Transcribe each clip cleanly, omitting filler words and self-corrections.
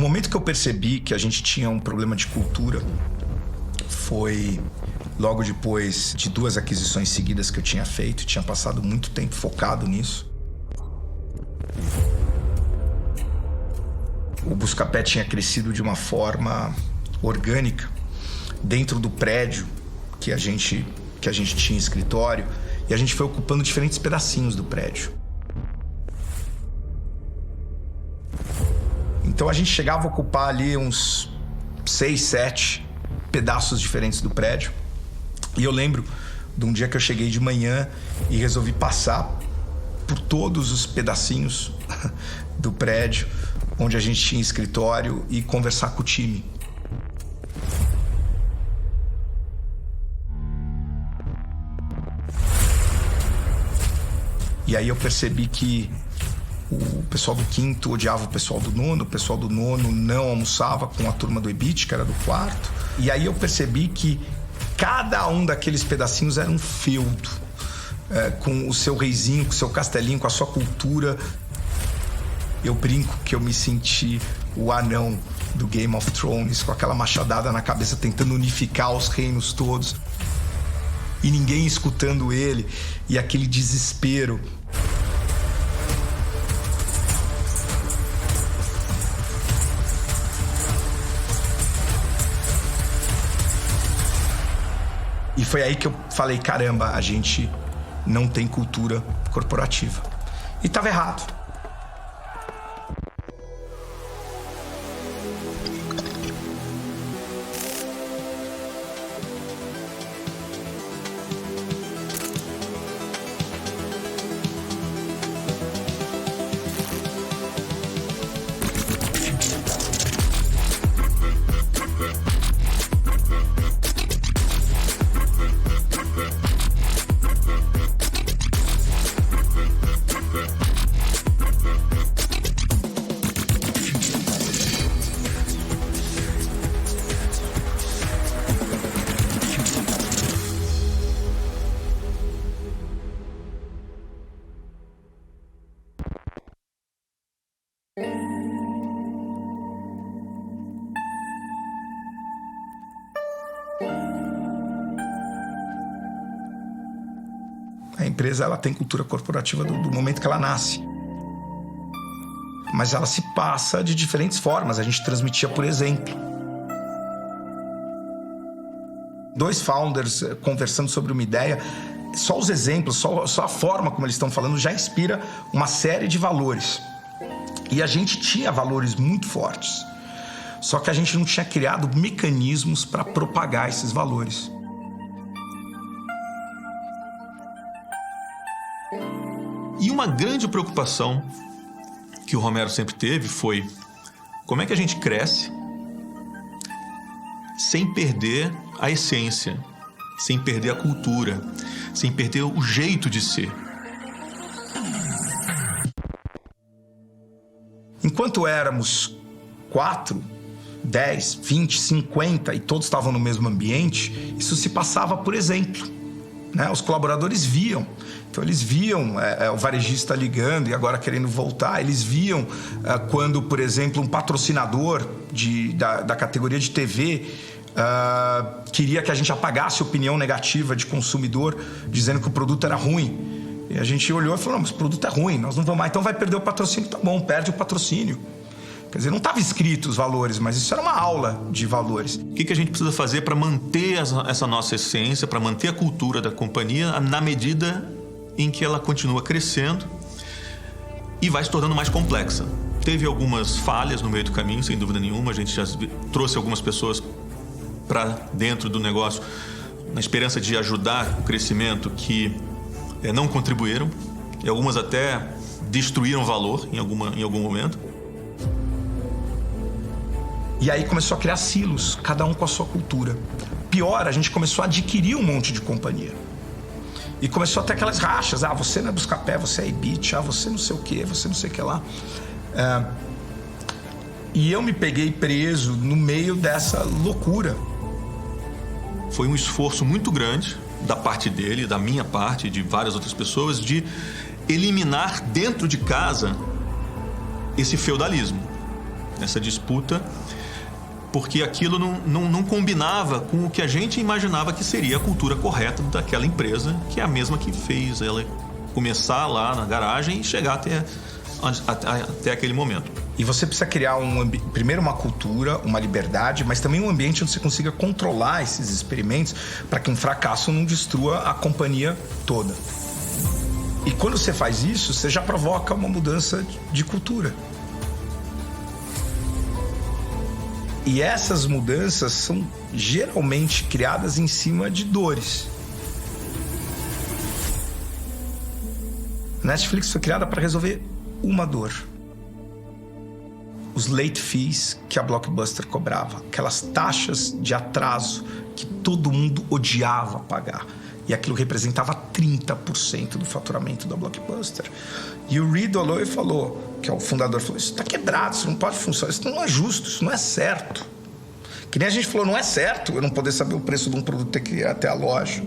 momento que eu percebi que a gente tinha um problema de cultura foi logo depois de 2 aquisições seguidas que eu tinha feito. Tinha passado muito tempo focado nisso. O Buscapé tinha crescido de uma forma orgânica dentro do prédio que a gente tinha escritório, e a gente foi ocupando diferentes pedacinhos do prédio. Então a gente chegava a ocupar ali uns 6, 7 pedaços diferentes do prédio. E eu lembro de um dia que eu cheguei de manhã e resolvi passar por todos os pedacinhos do prédio onde a gente tinha escritório e conversar com o time. E aí eu percebi que o pessoal do quinto odiava o pessoal do nono não almoçava com a turma do EBIT, que era do quarto. E aí eu percebi que cada um daqueles pedacinhos era um feudo, com o seu reizinho, com o seu castelinho, com a sua cultura. Eu brinco que eu me senti o anão do Game of Thrones, com aquela machadada na cabeça, tentando unificar os reinos todos. E ninguém escutando ele, e aquele desespero. E foi aí que eu falei, caramba, a gente não tem cultura corporativa. E estava errado. A empresa, ela tem cultura corporativa do momento que ela nasce. Mas ela se passa de diferentes formas. A gente transmitia por exemplo. 2 founders conversando sobre uma ideia, só os exemplos, só a forma como eles estão falando já inspira uma série de valores. E a gente tinha valores muito fortes. Só que a gente não tinha criado mecanismos para propagar esses valores. E uma grande preocupação que o Romero sempre teve foi como é que a gente cresce sem perder a essência, sem perder a cultura, sem perder o jeito de ser. Enquanto éramos 4, 10, 20, 50 e todos estavam no mesmo ambiente, isso se passava por exemplo, né? Os colaboradores viam. Então eles viam o varejista ligando e agora querendo voltar. Eles viam quando, por exemplo, um patrocinador da categoria de TV queria que a gente apagasse opinião negativa de consumidor, dizendo que o produto era ruim. E a gente olhou e falou, não, mas o produto é ruim, nós não vamos mais, então vai perder o patrocínio. Tá bom, perde o patrocínio. Quer dizer, não estava escrito os valores, mas isso era uma aula de valores. O que a gente precisa fazer para manter essa nossa essência, para manter a cultura da companhia na medida em que ela continua crescendo e vai se tornando mais complexa? Teve algumas falhas no meio do caminho, sem dúvida nenhuma. A gente já trouxe algumas pessoas para dentro do negócio na esperança de ajudar o crescimento que não contribuíram, e algumas até destruíram valor em algum momento. E aí começou a criar silos, cada um com a sua cultura. Pior, a gente começou a adquirir um monte de companhia. E começou a ter aquelas rachas. Ah, você não é Buscapé, você é EBIT. Ah, você não sei o quê, você não sei o que lá. E eu me peguei preso no meio dessa loucura. Foi um esforço muito grande da parte dele, da minha parte, de várias outras pessoas, de eliminar dentro de casa esse feudalismo. nessa disputa, porque aquilo não combinava com o que a gente imaginava que seria a cultura correta daquela empresa, que é a mesma que fez ela começar lá na garagem e chegar até aquele momento. E você precisa criar primeiro uma cultura, uma liberdade, mas também um ambiente onde você consiga controlar esses experimentos para que um fracasso não destrua a companhia toda. E quando você faz isso, você já provoca uma mudança de cultura. E essas mudanças são geralmente criadas em cima de dores. A Netflix foi criada para resolver uma dor. Os late fees que a Blockbuster cobrava, aquelas taxas de atraso que todo mundo odiava pagar. E aquilo representava 30% do faturamento da Blockbuster. E o Reed olhou e falou, que é o fundador, falou, isso está quebrado, isso não pode funcionar, isso não é justo, isso não é certo. Que nem a gente falou, não é certo eu não poder saber o preço de um produto ter que ir até a loja.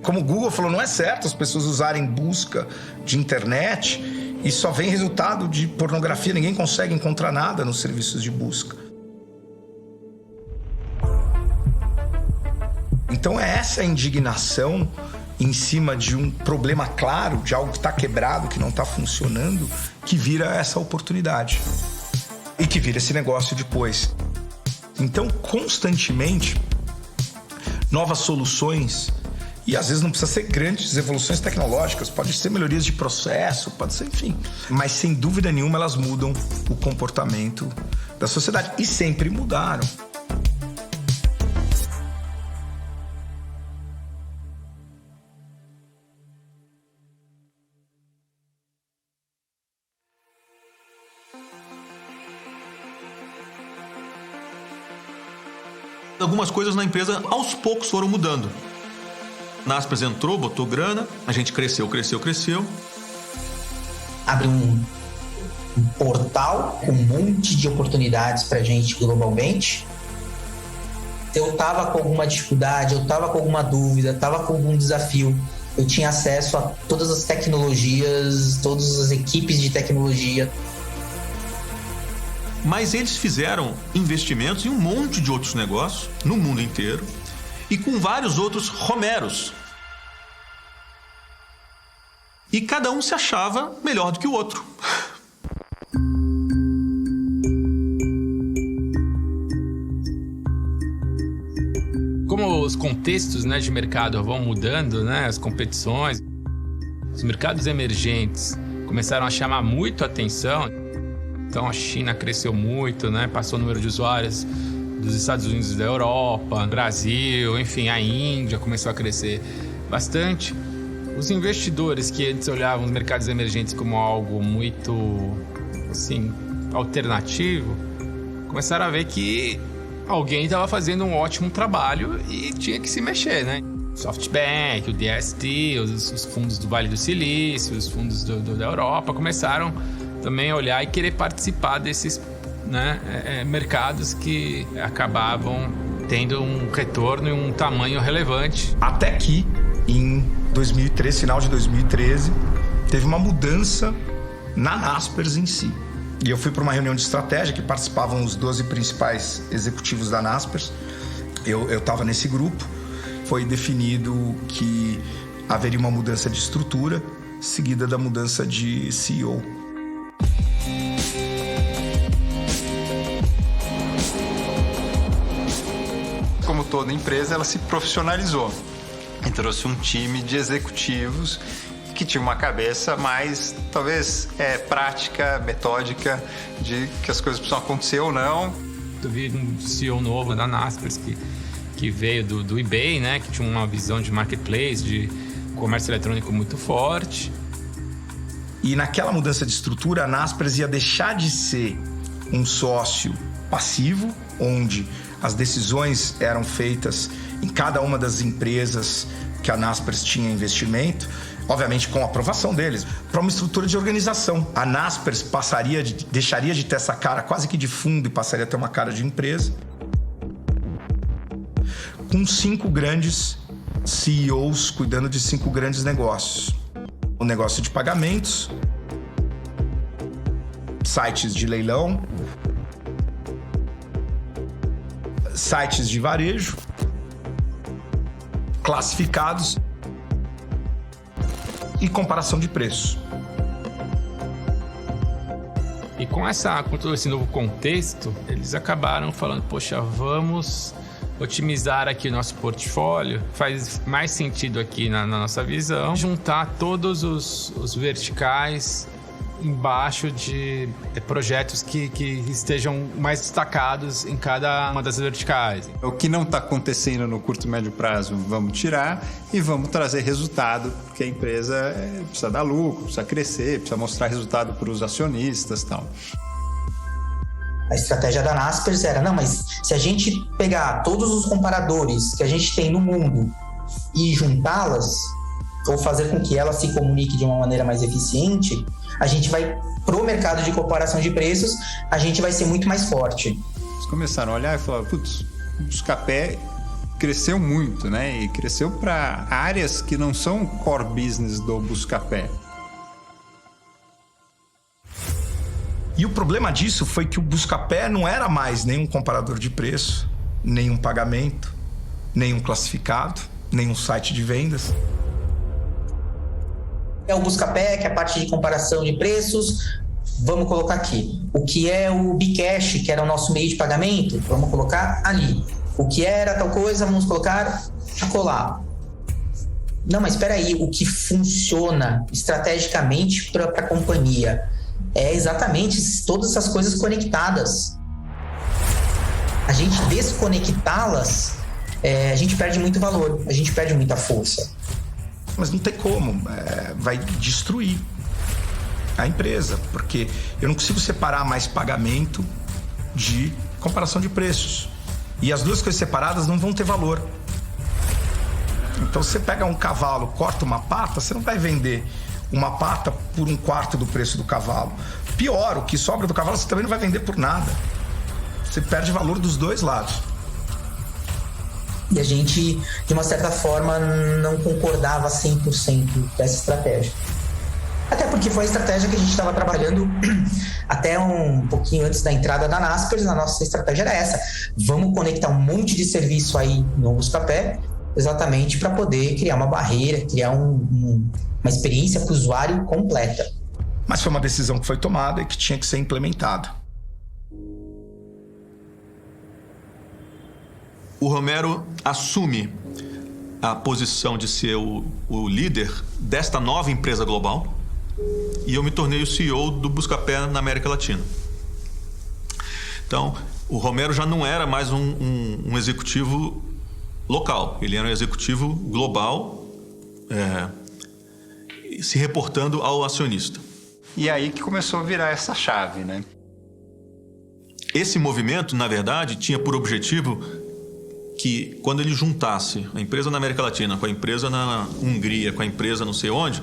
Como o Google falou, não é certo as pessoas usarem busca de internet e só vem resultado de pornografia, ninguém consegue encontrar nada nos serviços de busca. Então é essa indignação em cima de um problema claro, de algo que está quebrado, que não está funcionando, que vira essa oportunidade. E que vira esse negócio depois. Então, constantemente, novas soluções, e às vezes não precisa ser grandes evoluções tecnológicas, pode ser melhorias de processo, pode ser, enfim. Mas, sem dúvida nenhuma, elas mudam o comportamento da sociedade. E sempre mudaram. Algumas coisas na empresa aos poucos foram mudando. Naspers entrou, botou grana, a gente cresceu. Abre um portal com um monte de oportunidades pra gente globalmente. Eu tava com alguma dificuldade, eu tava com alguma dúvida, tava com algum desafio. Eu tinha acesso a todas as tecnologias, todas as equipes de tecnologia. Mas eles fizeram investimentos em um monte de outros negócios no mundo inteiro e com vários outros Romeros. E cada um se achava melhor do que o outro. Como os contextos, né, de mercado vão mudando, né, as competições, os mercados emergentes começaram a chamar muito a atenção. Então a China cresceu muito, né? Passou o número de usuários dos Estados Unidos e da Europa, Brasil, enfim, a Índia começou a crescer bastante. Os investidores que antes olhavam os mercados emergentes como algo muito, assim, alternativo, começaram a ver que alguém estava fazendo um ótimo trabalho e tinha que se mexer, né? SoftBank, o DST, os fundos do Vale do Silício, os fundos da Europa começaram também olhar e querer participar desses, né, mercados que acabavam tendo um retorno e um tamanho relevante. Até que, em 2013, final de 2013, teve uma mudança na Naspers em si. E eu fui para uma reunião de estratégia que participavam os 12 principais executivos da Naspers. Eu estava nesse grupo. Foi definido que haveria uma mudança de estrutura, seguida da mudança de CEO. Como toda empresa, ela se profissionalizou e trouxe um time de executivos que tinha uma cabeça mais, talvez, prática, metódica, de que as coisas precisam acontecer ou não. Eu vi um CEO novo da Naspers que veio do eBay, né, que tinha uma visão de marketplace, de comércio eletrônico muito forte. E naquela mudança de estrutura, a Naspers ia deixar de ser um sócio passivo, onde as decisões eram feitas em cada uma das empresas que a Naspers tinha investimento, obviamente com a aprovação deles, para uma estrutura de organização. A Naspers deixaria de ter essa cara quase que de fundo e passaria a ter uma cara de empresa, com 5 grandes CEOs cuidando de 5 grandes negócios. O negócio de pagamentos, sites de leilão, sites de varejo, classificados e comparação de preços. E com todo esse novo contexto, eles acabaram falando, poxa, vamos otimizar aqui o nosso portfólio, faz mais sentido aqui na nossa visão, juntar todos os verticais embaixo de projetos que estejam mais destacados em cada uma das verticais. O que não está acontecendo no curto e médio prazo, vamos tirar e vamos trazer resultado, porque a empresa precisa dar lucro, precisa crescer, precisa mostrar resultado para os acionistas e tal. A estratégia da Naspers era, não, mas se a gente pegar todos os comparadores que a gente tem no mundo e juntá-las, ou fazer com que ela se comunique de uma maneira mais eficiente, a gente vai, pro mercado de comparação de preços, a gente vai ser muito mais forte. Eles começaram a olhar e falaram, putz, o Buscapé cresceu muito, né? E cresceu para áreas que não são core business do Buscapé. E o problema disso foi que o Buscapé não era mais nenhum comparador de preço, nenhum pagamento, nenhum classificado, nenhum site de vendas. É o Buscapé, que é a parte de comparação de preços, vamos colocar aqui. O que é o Bcash, que era o nosso meio de pagamento, vamos colocar ali. O que era tal coisa, vamos colocar acolá. Não, mas espera aí, o que funciona estrategicamente para a companhia é exatamente todas essas coisas conectadas. A gente desconectá-las, a gente perde muito valor, a gente perde muita força. Mas não tem como, vai destruir a empresa, porque eu não consigo separar mais pagamento de comparação de preços. E as duas coisas separadas não vão ter valor. Então, você pega um cavalo, corta uma pata, você não vai vender uma pata por 1/4 do preço do cavalo. Pior, o que sobra do cavalo você também não vai vender por nada. Você perde valor dos dois lados. E a gente, de uma certa forma, não concordava 100% dessa estratégia. Até porque foi a estratégia que a gente estava trabalhando até um pouquinho antes da entrada da Naspers. A nossa estratégia era essa. Vamos conectar um monte de serviço aí no Buscapé, exatamente para poder criar uma barreira, criar uma experiência para o usuário completa. Mas foi uma decisão que foi tomada e que tinha que ser implementada. O Romero assume a posição de ser o líder desta nova empresa global e eu me tornei o CEO do Buscapé na América Latina. Então, o Romero já não era mais um executivo local, ele era um executivo global, se reportando ao acionista. E aí que começou a virar essa chave, né? Esse movimento, na verdade, tinha por objetivo que quando ele juntasse a empresa na América Latina com a empresa na Hungria, com a empresa não sei onde,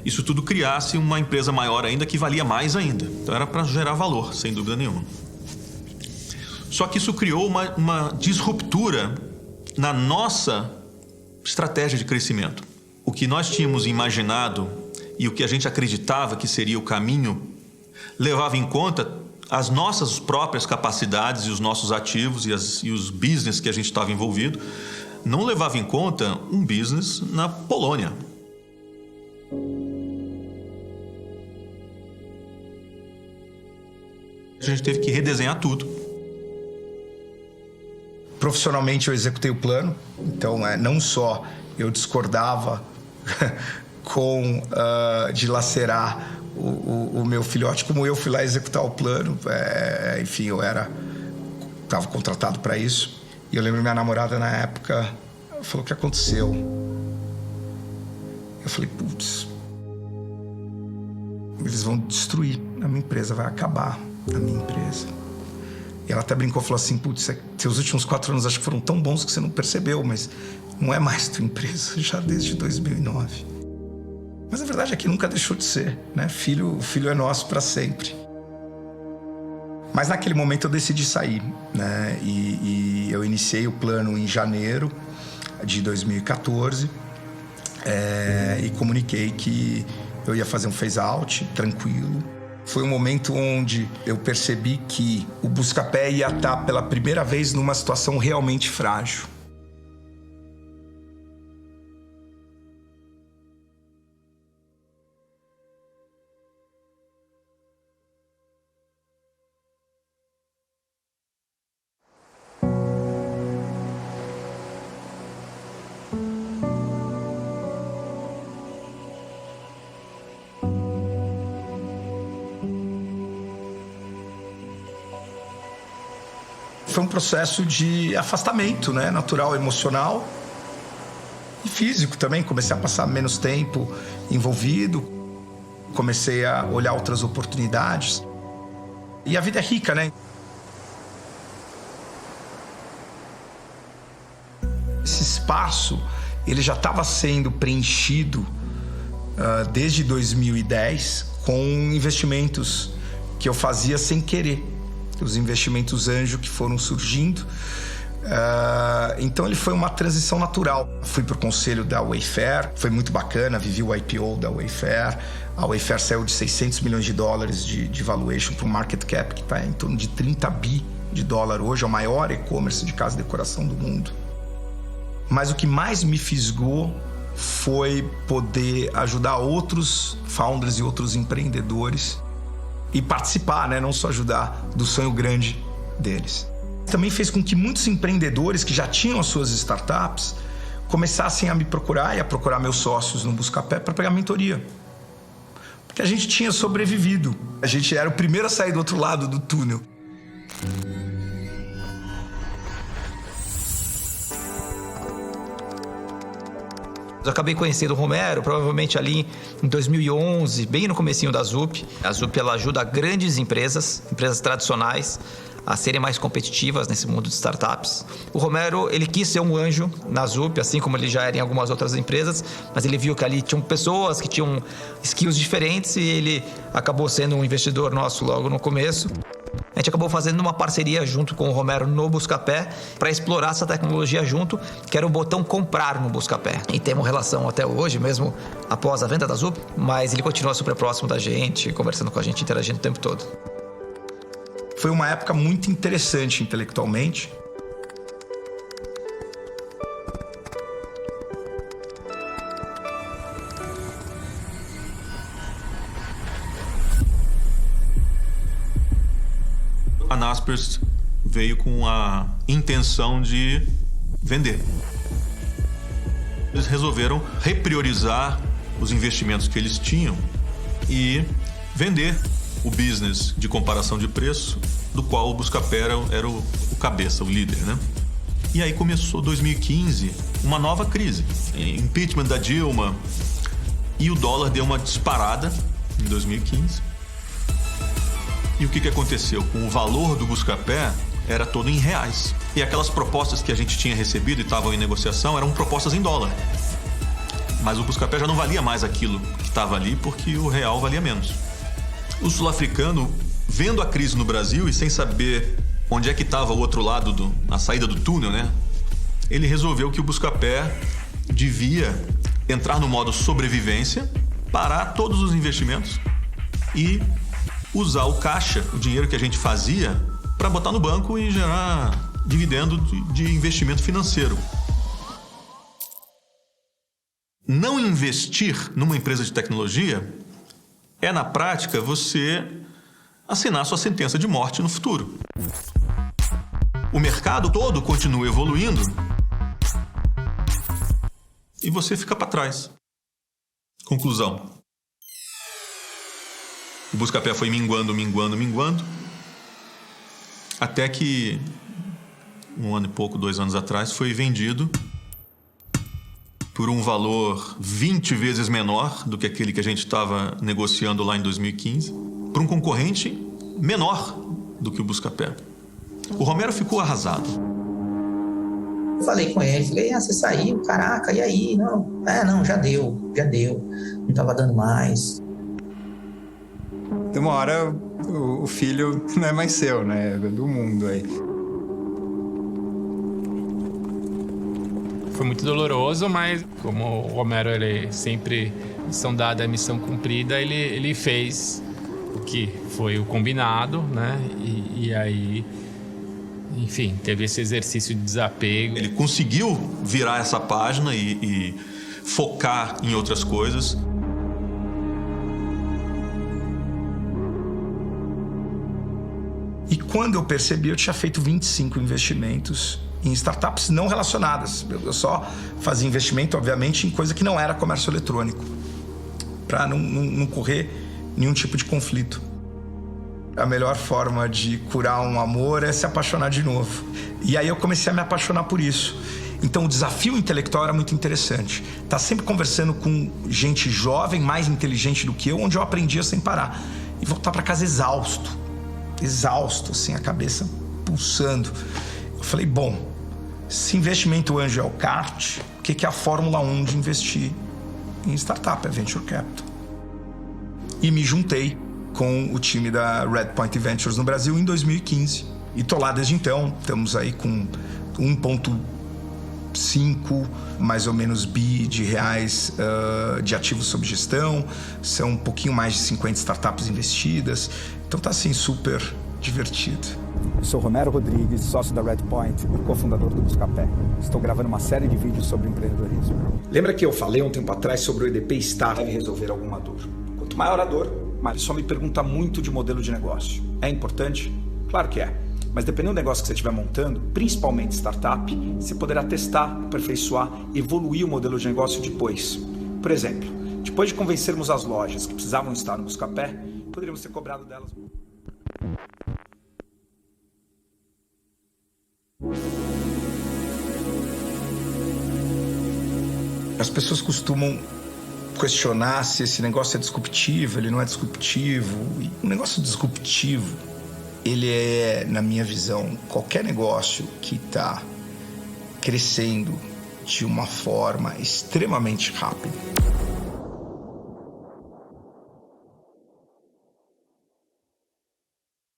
isso tudo criasse uma empresa maior ainda que valia mais ainda. Então era para gerar valor, sem dúvida nenhuma. Só que isso criou uma disruptura na nossa estratégia de crescimento. O que nós tínhamos imaginado e o que a gente acreditava que seria o caminho levava em conta as nossas próprias capacidades e os nossos ativos e os business que a gente estava envolvido, não levava em conta um business na Polônia. A gente teve que redesenhar tudo. Profissionalmente eu executei o plano, então não só eu discordava com dilacerar o meu filhote, como eu fui lá executar o plano, enfim, eu estava contratado para isso. E eu lembro minha namorada na época falou: o que aconteceu? Eu falei: putz, eles vão destruir a minha empresa, vai acabar a minha empresa. E ela até brincou, falou assim: putz, seus últimos 4 anos acho que foram tão bons que você não percebeu, mas não é mais tua empresa, já desde 2009. Mas a verdade é que nunca deixou de ser, né? O filho é nosso para sempre. Mas naquele momento eu decidi sair, né? E eu iniciei o plano em janeiro de 2014 e comuniquei que eu ia fazer um phase-out tranquilo. Foi um momento onde eu percebi que o Buscapé ia estar pela primeira vez numa situação realmente frágil. Foi um processo de afastamento, né? Natural, emocional e físico também. Comecei a passar menos tempo envolvido, comecei a olhar outras oportunidades. E a vida é rica, né? Esse espaço, ele já estava sendo preenchido desde 2010 com investimentos que eu fazia sem querer. Os investimentos anjo que foram surgindo. Então ele foi uma transição natural. Fui para o conselho da Wayfair, foi muito bacana, vivi o IPO da Wayfair. A Wayfair saiu de $600 milhões de valuation para um market cap que está em torno de 30 bi de dólar hoje, é o maior e-commerce de casa de decoração do mundo. Mas o que mais me fisgou foi poder ajudar outros founders e outros empreendedores e participar, né? Não só ajudar do sonho grande deles. Também fez com que muitos empreendedores que já tinham as suas startups começassem a me procurar e a procurar meus sócios no Buscapé para pegar mentoria. Porque a gente tinha sobrevivido. A gente era o primeiro a sair do outro lado do túnel. Eu acabei conhecendo o Romero, provavelmente ali em 2011, bem no comecinho da Zup. A Zup, ela ajuda grandes empresas tradicionais, a serem mais competitivas nesse mundo de startups. O Romero, ele quis ser um anjo na Zup, assim como ele já era em algumas outras empresas, mas ele viu que ali tinham pessoas que tinham skills diferentes e ele acabou sendo um investidor nosso logo no começo. A gente acabou fazendo uma parceria junto com o Romero no Buscapé para explorar essa tecnologia junto, que era o botão comprar no Buscapé. E temos relação até hoje, mesmo após a venda da Zup, mas ele continua super próximo da gente, conversando com a gente, interagindo o tempo todo. Foi uma época muito interessante intelectualmente. A Naspers veio com a intenção de vender. Eles resolveram repriorizar os investimentos que eles tinham e vender o business de comparação de preço, do qual o Buscapé era o cabeça, o líder, né? E aí começou 2015, uma nova crise. Impeachment da Dilma, e o dólar deu uma disparada em 2015. E o que aconteceu? Com o valor do Buscapé era todo em reais. E aquelas propostas que a gente tinha recebido e estavam em negociação eram propostas em dólar. Mas o Buscapé já não valia mais aquilo que estava ali porque o real valia menos. O sul-africano, vendo a crise no Brasil e sem saber onde é que estava o outro lado, a saída do túnel, né? Ele resolveu que o Buscapé devia entrar no modo sobrevivência, parar todos os investimentos e usar o caixa, o dinheiro que a gente fazia, para botar no banco e gerar dividendo de investimento financeiro. Não investir numa empresa de tecnologia é, na prática, você assinar sua sentença de morte no futuro. O mercado todo continua evoluindo e você fica para trás. Conclusão. O Buscapé foi minguando, até que, 1 ano e pouco, 2 anos atrás, foi vendido por um valor 20 vezes menor do que aquele que a gente estava negociando lá em 2015, para um concorrente menor do que o Buscapé. O Romero ficou arrasado. Eu falei com ele, você saiu, caraca, e aí? Não, já deu, não estava dando mais. De uma hora o filho não é mais seu, né? É do mundo aí. Foi muito doloroso, mas como o Romero, ele sempre, missão dada é missão cumprida, ele fez o que foi o combinado, né? E aí, enfim, teve esse exercício de desapego. Ele conseguiu virar essa página e focar em outras coisas. E quando eu percebi, eu tinha feito 25 investimentos em startups não relacionadas. Eu só fazia investimento, obviamente, em coisa que não era comércio eletrônico, para não correr nenhum tipo de conflito. A melhor forma de curar um amor é se apaixonar de novo. E aí eu comecei a me apaixonar por isso. Então o desafio intelectual era muito interessante. Tá sempre conversando com gente jovem, mais inteligente do que eu, onde eu aprendia sem parar. E voltar para casa exausto, assim, a cabeça pulsando. Eu falei, bom, se investimento anjo é o kart, o que é a Fórmula 1 de investir em startup, é Venture Capital. E me juntei com o time da Redpoint Ventures no Brasil em 2015. E tô lá desde então, estamos aí com 1,5 mais ou menos bi de reais de ativos sob gestão, são um pouquinho mais de 50 startups investidas, então tá assim super divertido. Eu sou Romero Rodrigues, sócio da Redpoint e cofundador do Buscapé. Estou gravando uma série de vídeos sobre empreendedorismo. Lembra que eu falei um tempo atrás sobre o EDP Star deve resolver alguma dor? Quanto maior a dor, mas ele só me pergunta muito de modelo de negócio. É importante? Claro que é. Mas dependendo do negócio que você estiver montando, principalmente startup, você poderá testar, aperfeiçoar, evoluir o modelo de negócio depois. Por exemplo, depois de convencermos as lojas que precisavam estar no Buscapé, poderíamos ter cobrado delas. As pessoas costumam questionar se esse negócio é disruptivo, ele não é disruptivo. E um negócio disruptivo, ele é, na minha visão, qualquer negócio que está crescendo de uma forma extremamente rápida.